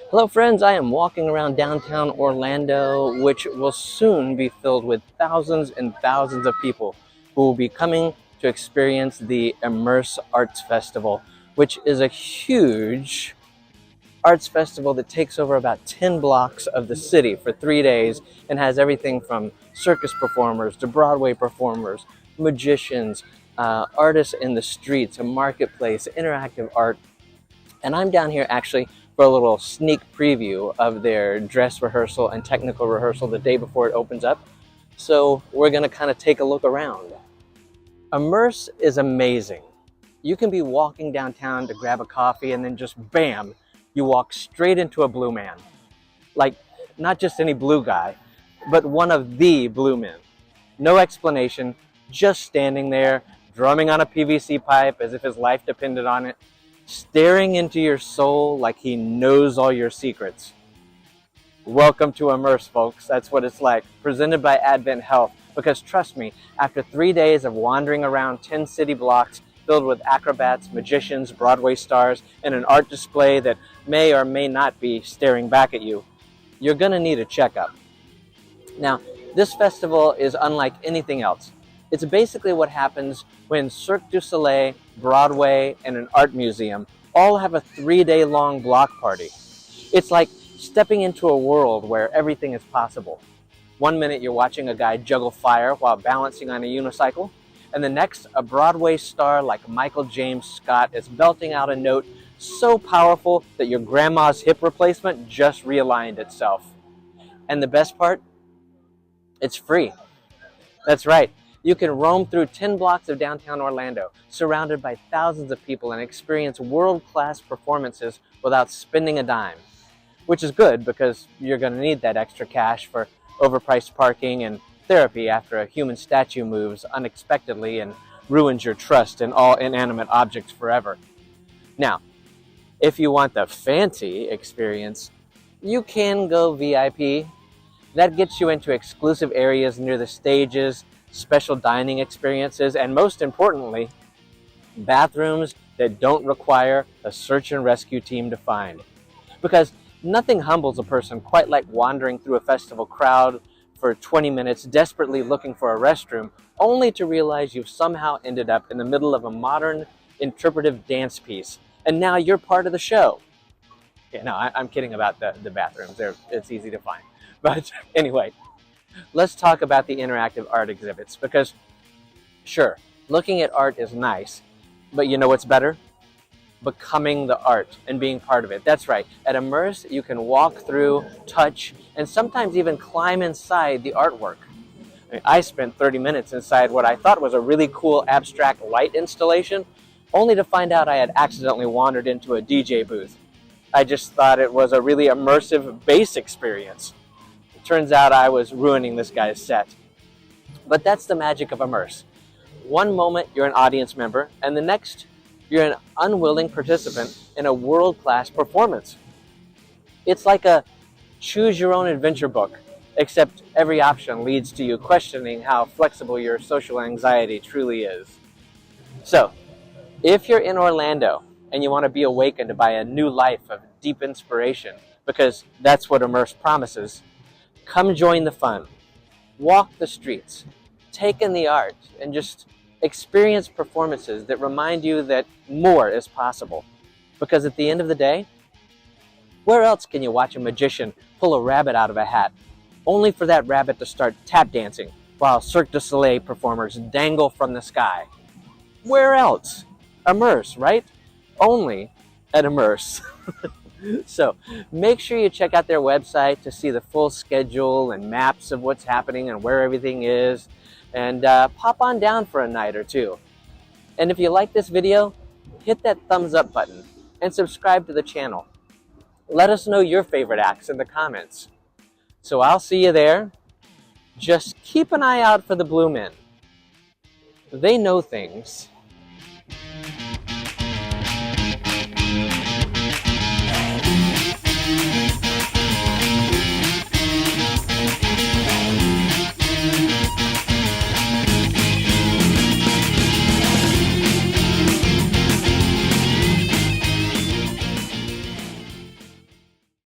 Hello friends, I am walking around downtown Orlando, which will soon be filled with thousands and thousands of people who will be coming to experience the Immerse Arts Festival, which is a huge arts festival that takes over about 10 blocks of the city for 3 days and has everything from circus performers to Broadway performers, magicians, artists in the streets, a marketplace, interactive art. And I'm down here actually for a little sneak preview of their dress rehearsal and technical rehearsal the day before it opens up. So we're gonna kind of take a look around. Immerse is amazing. You can be walking downtown to grab a coffee and then just bam, you walk straight into a blue man. Like, not just any blue guy, but one of the blue men. No explanation, just standing there, drumming on a PVC pipe as if his life depended on it, staring into your soul like he knows all your secrets. Welcome to Immerse, folks. That's what it's like. Presented by Advent Health. Because trust me, after 3 days of wandering around 10 city blocks filled with acrobats, magicians, Broadway stars, and an art display that may or may not be staring back at you, you're gonna need a checkup. Now, this festival is unlike anything else. It's basically what happens when Cirque du Soleil, Broadway, and an art museum all have a 3-day-long block party. It's like stepping into a world where everything is possible. One minute you're watching a guy juggle fire while balancing on a unicycle, and the next, a Broadway star like Michael James Scott is belting out a note so powerful that your grandma's hip replacement just realigned itself. And the best part? It's free. That's right. You can roam through 10 blocks of downtown Orlando, surrounded by thousands of people, and experience world-class performances without spending a dime. Which is good because you're going to need that extra cash for overpriced parking and therapy after a human statue moves unexpectedly and ruins your trust in all inanimate objects forever. Now, if you want the fancy experience, you can go VIP. That gets you into exclusive areas near the stages, special dining experiences, and most importantly, bathrooms that don't require a search and rescue team to find. Because nothing humbles a person quite like wandering through a festival crowd for 20 minutes desperately looking for a restroom, only to realize you've somehow ended up in the middle of a modern interpretive dance piece, and now you're part of the show. Yeah, no, I'm kidding about the bathrooms. It's easy to find. But anyway, let's talk about the interactive art exhibits, because sure, looking at art is nice, but you know what's better? Becoming the art and being part of it. That's right. At Immerse, you can walk through, touch, and sometimes even climb inside the artwork. I spent 30 minutes inside what I thought was a really cool abstract light installation, only to find out I had accidentally wandered into a DJ booth. I just thought it was a really immersive bass experience. It turns out I was ruining this guy's set. But that's the magic of Immerse. One moment you're an audience member, and the next you're an unwilling participant in a world-class performance. It's like a choose-your-own-adventure book, except every option leads to you questioning how flexible your social anxiety truly is. So, if you're in Orlando and you want to be awakened by a new life of deep inspiration, because that's what Immerse promises, come join the fun. Walk the streets, take in the art, and just experience performances that remind you that more is possible. Because at the end of the day, where else can you watch a magician pull a rabbit out of a hat, only for that rabbit to start tap dancing while Cirque du Soleil performers dangle from the sky? Where else? Immerse, right? Only at Immerse. So make sure you check out their website to see the full schedule and maps of what's happening and where everything is. And pop on down for a night or two. And if you like this video, hit that thumbs up button and subscribe to the channel. Let us know your favorite acts in the comments. So I'll see you there. Just keep an eye out for the blue men. They know things.